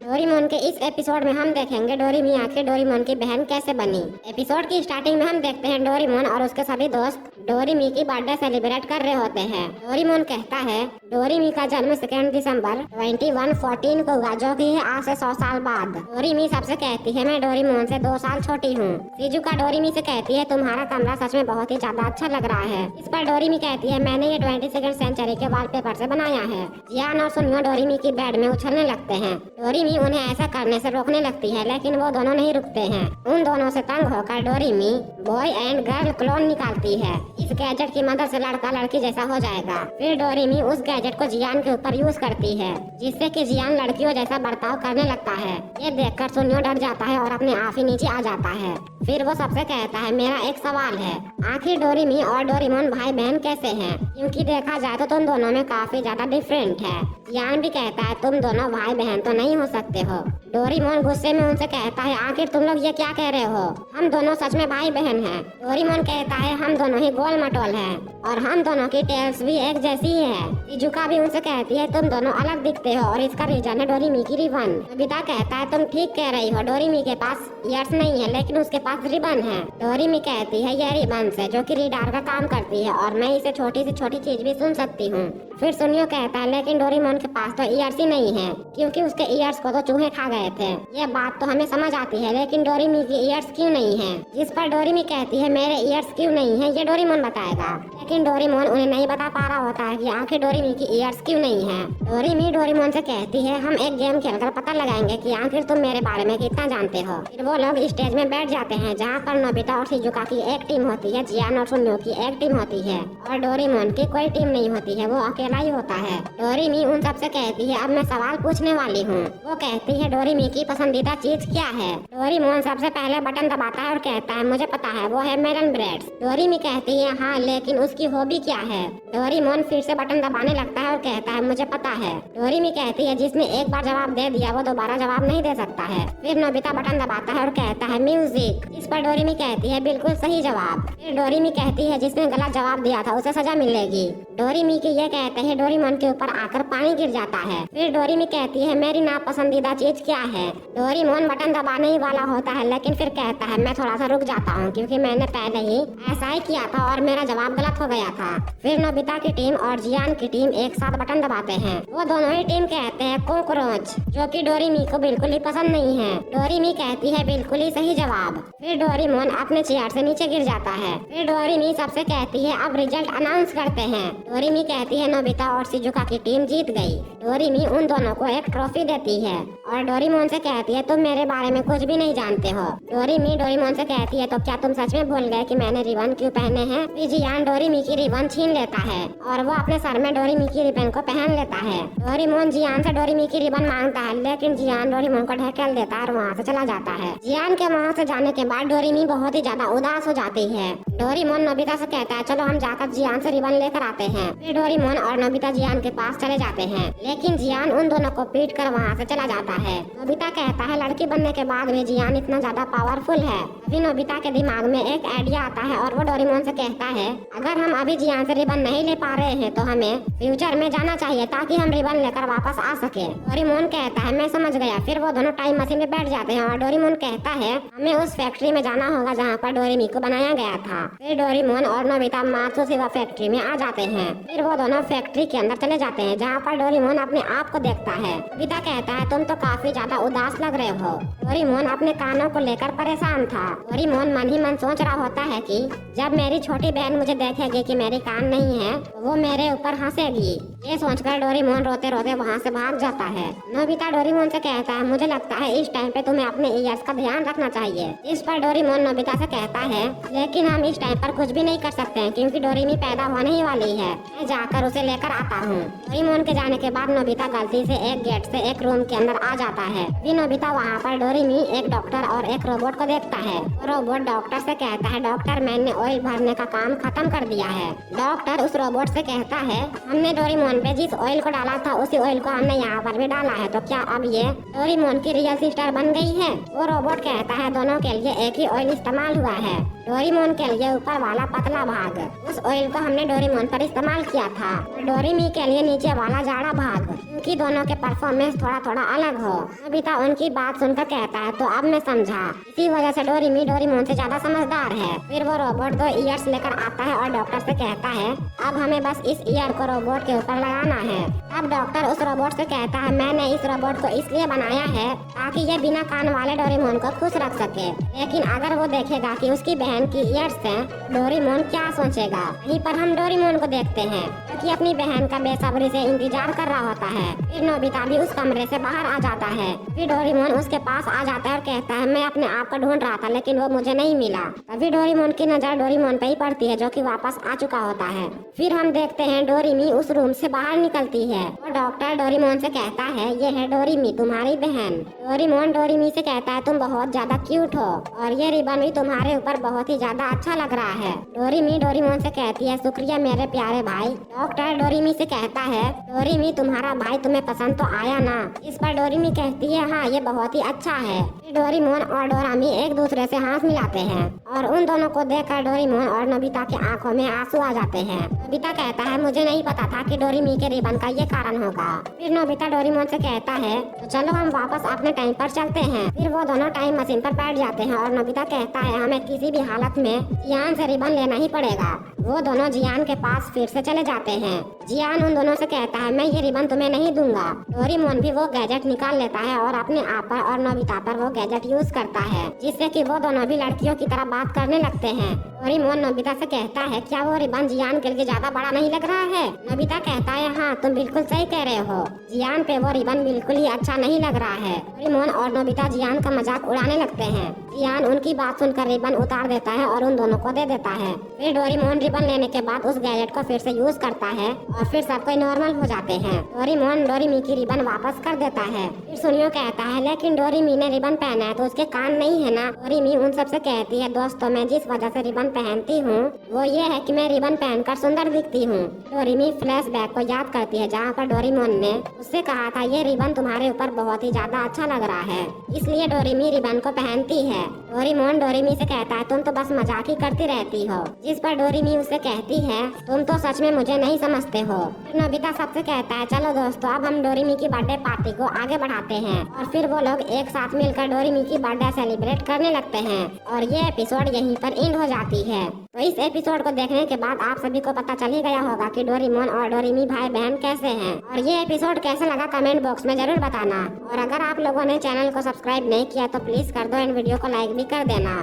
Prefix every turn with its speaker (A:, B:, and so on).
A: Doraemon के इस episode में हम देखेंगे डोरेमी आखिर डोरेमोन की बहन कैसे बनी। एपिसोड की स्टार्टिंग में हम देखते हैं डोरेमोन और उसके सभी दोस्त डोरेमी की बर्थडे सेलिब्रेट कर रहे होते हैं। डोरेमोन कहता है डोरेमी का जन्म 2 दिसंबर 2114 को हुआ, जो कि है आज से 100 साल बाद। डोरेमी सबसे कहती है मैं डोरेमोन से 2 साल छोटी हूँ। शिजुका डोरेमी से कहती है तुम्हारा कमरा सच में बहुत ही ज्यादा अच्छा लग रहा है। इस पर डोरेमी कहती है मैंने ये 22वीं सेंचुरी के वॉलपेपर से बनाया है। जियान और सुनियो डोरेमी की बेड में उछलने लगते हैं। डोरेमी उन्हें ऐसा करने से रोकने लगती है, लेकिन वो दोनों नहीं रुकते हैं। उन दोनों से तंग होकर डोरेमी बॉय एंड गर्ल क्लोन निकालती है। इस गैजेट की मदद से लड़का लड़की जैसा हो जाएगा। फिर डोरेमी उस गैजेट को जियान के ऊपर यूज करती है, जिससे कि जियान लड़कियों जैसा बर्ताव करने लगता है। ये देखकर सुनियो डर जाता है और अपने आप ही नीचे आ जाता है। फिर वो सबसे कहता है मेरा एक सवाल है, आखिर डोरेमी और डोरेमोन भाई बहन कैसे हैं? क्योंकि देखा जाए तो तुम दोनों में काफी ज्यादा डिफरेंट है। जियान भी कहता है तुम दोनों भाई बहन तो नहीं हो सकते हो। डोरेमोन गुस्से में उनसे कहता है आखिर तुम लोग ये क्या कह रहे हो, हम दोनों सच में भाई बहन हैं। डोरेमोन कहता है हम दोनों ही गोल मटोल हैं और हम दोनों की टेल्स भी एक जैसी ही है। शिजुका भी उनसे कहती है तुम दोनों अलग दिखते हो और इसका रीजन है डोरेमी की रिबन। नोबिता कहता है तुम ठीक कह रही हो, डोरेमी के पास ईयर्स नहीं है लेकिन उसके पास रिबन है। डोरेमी कहती है ये रिबन से जो कि रेडार का काम करती है और मैं इसे छोटी से छोटी चीज भी सुन सकती हूँ। फिर सुनियो कहता है लेकिन डोरेमोन के पास तो ईयर्स ही नहीं है, क्योंकि उसके ईयर्स को तो चूहे खा गए थे। ये बात तो हमें समझ आती है, लेकिन डोरेमी की ईयर्स क्यों नहीं है? जिस पर डोरेमी कहती है मेरे ईयर्स क्यों नहीं है ये डोरेमोन बताएगा, लेकिन डोरेमोन उन्हें नहीं बता पा रहा होता है कि आखिर डोरेमी की ईयर्स क्यों नहीं है। डोरेमी डोरेमोन से कहती है हम एक गेम खेलकर पता लगाएंगे कि आखिर तुम मेरे बारे में कितना जानते हो। फिर वो लोग स्टेज में बैठ जाते हैं, जहाँ पर नोबिता और शिजुका की एक टीम होती है, जियान और सुनियो की एक टीम होती है और डोरेमोन की कोई टीम नहीं होती है, वो अकेला ही होता है। डोरेमी उन सबसे कहती है अब मैं सवाल पूछने वाली हूँ। वो कहती है डोरेमी की पसंदीदा चीज क्या है? डोरेमोन सबसे पहले बटन दबाता है और कहता है मुझे पता है, वो है मेलन ब्रेड्स। डोरेमी कहती है हाँ, लेकिन उसकी हॉबी क्या है? डोरेमोन फिर से बटन दबाने लगता है और कहता है मुझे पता है। डोरेमी कहती है जिसने एक बार जवाब दे दिया वो दोबारा जवाब नहीं दे सकता है। फिर नोबिता बटन दबाता है और कहता है म्यूजिक। इस पर डोरेमी कहती है बिल्कुल सही जवाब। फिर डोरेमी कहती है जिसने गलत जवाब दिया था उसे सजा मिलेगी। डोरेमी की ये कहते हैं डोरेमोन के ऊपर आकर पानी गिर जाता है। फिर डोरेमी कहती है मेरी नापसंदीदा चीज क्या है? डोरेमोन बटन दबाने ही वाला होता है, लेकिन फिर कहता है मैं थोड़ा सा रुक जाता हूँ, क्योंकि मैंने पहले ही ऐसा ही किया था और मेरा जवाब गलत हो गया था। फिर नोबिता की टीम और जियान की टीम एक साथ बटन दबाते हैं। वो दोनों ही टीम कहते हैं कॉकरोच, जो कि डोरेमी को बिल्कुल ही पसंद नहीं है। डोरेमी कहती है बिल्कुल ही सही जवाब। फिर डोरेमोन अपने चेयर से नीचे गिर जाता है। फिर डोरेमी सबसे कहती है अब रिजल्ट अनाउंस करते हैं। डोरेमी कहती है नोबिता और शिजुका की टीम जीत गई। डोरेमी उन दोनों को एक ट्रॉफी देती है और डोरेमोन से कहती है तुम मेरे बारे में कुछ भी नहीं जानते हो। डोरेमी डोरेमोन से कहती है तो क्या तुम सच में भूल गए कि मैंने रिबन क्यों पहने हैं? फिर जियान डोरेमी की रिबन छीन लेता है और वो अपने सर में डोरेमी की रिबन को पहन लेता है। डोरेमोन जियान से डोरेमी की रिबन मांगता है, लेकिन जियान डोरेमोन को ढकेल देता है और वहाँ से चला जाता है। जियान के वहाँ से जाने के बाद डोरेमी बहुत ही ज्यादा उदास हो जाती है। डोरेमोन नोबिता से कहता है चलो हम जाकर जियान से रिबन लेकर आते हैं। फिर डोरेमोन और नोबिता जियान के पास चले जाते हैं, लेकिन जियान उन दोनों को पीट कर वहाँ से चला जाता है। नोबिता कहता है लड़की बनने के बाद भी जियान इतना ज्यादा पावरफुल है। अभी नोबिता के दिमाग में एक आइडिया आता है और वो डोरेमोन से कहता है अगर हम अभी जियान से रिबन नहीं ले पा रहे हैं तो हमें फ्यूचर में जाना चाहिए ताकि हम रिबन लेकर वापस आ सके। डोरेमोन कहता है मैं समझ गया। फिर वो दोनों टाइम मशीन में बैठ जाते हैं और डोरेमोन कहता है हमें उस फैक्ट्री में जाना होगा जहाँ पर डोरेमी को बनाया गया था। फिर डोरेमोन और नोबिता मात्सुशिबा फैक्ट्री में आ जाते हैं। फिर वो दोनों फैक्ट्री के अंदर चले जाते हैं, जहाँ पर डोरेमोन अपने आप को देखता है। नोबिता कहता है तुम तो काफी ज्यादा उदास लग रहे हो। डोरेमोन अपने कानों को लेकर परेशान था। डोरेमोन मन ही मन सोच रहा होता है कि जब मेरी छोटी बहन मुझे देखेगी कि मेरे कान नहीं है तो वो मेरे ऊपर हंसेगी। ये सोचकर डोरेमोन रोते रोते वहाँ से भाग जाता है। नोबिता डोरेमोन से कहता है मुझे लगता है इस टाइम पे तुम्हें अपने ईयर्स का ध्यान रखना चाहिए। इस पर डोरेमोन नोबिता से कहता है लेकिन हम इस टाइम पर कुछ भी नहीं कर सकते हैं, क्योंकि डोरेमी पैदा होने ही वाली है। मैं जाकर उसे लेकर आता हूँ। डोरेमोन के जाने के बाद नोबिता गलती से एक गेट से एक रूम के अंदर आ जाता है। भी नोबिता वहाँ पर डोरेमी एक डॉक्टर और एक रोबोट को देखता है। रोबोट डॉक्टर से कहता है डॉक्टर मैंने ऑयल भरने का काम खत्म कर दिया है। डॉक्टर उस रोबोट से कहता है हमने डोरेमोन पे जिस ऑयल को डाला था उसी ऑयल को हमने यहाँ पर भी डाला है, तो क्या अब ये डोरेमोन की रियल सिस्टर बन गई है? वो रोबोट कहता है दोनों के लिए एक ही ऑयल इस्तेमाल हुआ है। डोरेमोन के लिए ऊपर वाला पतला भाग, उस ऑयल को हमने डोरेमोन पर इस्तेमाल इस्तेमाल किया था। डोरेमी के लिए नीचे वाला जाड़ा भाग, क्योंकि दोनों के परफॉर्मेंस थोड़ा थोड़ा अलग हो। नोबिता उनकी बात सुनकर कहता है तो अब मैं समझा, इसी वजह से डोरेमी डोरेमोन से ज्यादा समझदार है। फिर वो रोबोट 2 ईयर्स लेकर आता है और डॉक्टर से कहता है अब हमें बस इस ईयर को रोबोट के ऊपर लगाना है। अब डॉक्टर उस रोबोट से कहता है मैंने इस रोबोट को इसलिए बनाया है ताकि ये बिना कान वाले डोरेमोन को खुश रख सके, लेकिन अगर वो देखेगा कि उसकी बहन की ईयर्स हैं, डोरेमोन क्या सोचेगा। यहीं पर हम डोरेमोन को देखते हैं कि अपनी बहन का बेसब्री से इंतजार कर रहा होता है। फिर नोबिता भी उस कमरे से बाहर आ जाता है। फिर डोरेमोन उसके पास आ जाता है और कहता है मैं अपने आप को ढूंढ रहा था लेकिन वो मुझे नहीं मिला। तभी डोरेमोन की नजर डोरेमोन पे ही पड़ती है जो कि वापस आ चुका होता है। फिर हम देखते हैं डोरेमी उस रूम से बाहर निकलती है और डॉक्टर डोरेमोन से कहता है ये है डोरेमी तुम्हारी बहन। डोरेमोन डोरेमी से कहता है तुम बहुत ज्यादा क्यूट हो और ये रिबन भी तुम्हारे ऊपर बहुत ही ज्यादा अच्छा लग रहा है। डोरेमी डोरेमोन से कहती है शुक्रिया मेरे प्यारे भाई। डॉक्टर डोरेमी से कहता है डोरेमी तुम्हारा भाई तुम्हें पसंद तो आया ना। इस पर डोरेमी कहती है हाँ ये बहुत ही अच्छा है। डोरेमोन और डोरामी एक दूसरे से हाथ मिलाते हैं और उन दोनों को देखकर डोरेमोन और नोबिता की आंखों में आंसू आ जाते हैं। नोबिता कहता है मुझे नहीं पता था कि डोरेमी के रिबन का ये कारण होगा। फिर नोबिता डोरेमोन से कहता है तो चलो हम वापस अपने टाइम पर चलते हैं। फिर वो दोनों टाइम मशीन पर बैठ जाते हैं और नोबिता कहता है हमें किसी भी हालत में जियान से रिबन लेना ही पड़ेगा। वो दोनों जियान के पास फिर से चले जाते हैं। जियान उन दोनों से कहता है मैं ये रिबन तुम्हें नहीं दूंगा। डोरेमोन भी वो गैजेट निकाल लेता है और अपने आप पर और नोबिता पर वो गैजेट यूज करता है, जिससे कि वो दोनों भी लड़कियों की तरह बात करने लगते हैं। डोरेमोन नोबिता से कहता है क्या वो रिबन जियान के लिए ज्यादा बड़ा नहीं लग रहा है। नोबिता कहता है हाँ तुम बिल्कुल सही कह रहे हो, जियान पे वो रिबन बिल्कुल ही अच्छा नहीं लग रहा है। डोरेमोन और नोबिता जियान का मजाक उड़ाने लगते हैं। जियान उनकी बात सुनकर रिबन उतार देता है और उन दोनों को दे देता है। फिर डोरेमोन रिबन लेने के बाद उस गैजेट को फिर से यूज करता है और फिर सब कोई नॉर्मल हो जाते हैं। डोरेमोन डोरेमी की रिबन वापस कर देता है। फिर सुनियो कहता है लेकिन डोरेमी ने रिबन पहना है तो उसके कान नहीं है ना। डोरेमी उन सबसे कहती है दोस्तों मैं जिस वजह से रिबन पहनती हूँ वो ये है कि मैं रिबन पहनकर सुंदर दिखती हूँ। डोरेमी फ्लैशबैक को याद करती है जहाँ पर डोरेमोन ने उससे कहा था ये रिबन तुम्हारे ऊपर बहुत ही ज्यादा अच्छा लग रहा है, इसलिए डोरेमी रिबन को पहनती है। डोरेमोन डोरेमी से कहता है तुम तो बस मजाक ही करती रहती हो, जिस पर डोरेमी उसे कहती है तुम तो सच में मुझे नहीं समझते हो। नोबिता सबसे कहता है चलो दोस्तों अब हम डोरेमी की बर्थडे पार्टी को आगे बढ़ाते हैं और फिर वो लोग एक साथ मिलकर डोरेमी की बर्थडे सेलिब्रेट करने लगते हैं और ये एपिसोड यहीं पर एंड हो जाती है। तो इस एपिसोड को देखने के बाद आप सभी को पता चल ही गया होगा कि डोरेमोन और डोरेमी भाई बहन कैसे हैं और ये एपिसोड कैसा लगा कमेंट बॉक्स में जरूर बताना। और अगर आप लोगों ने चैनल को सब्सक्राइब नहीं किया तो प्लीज कर दो एंड वीडियो को लाइक भी कर देना।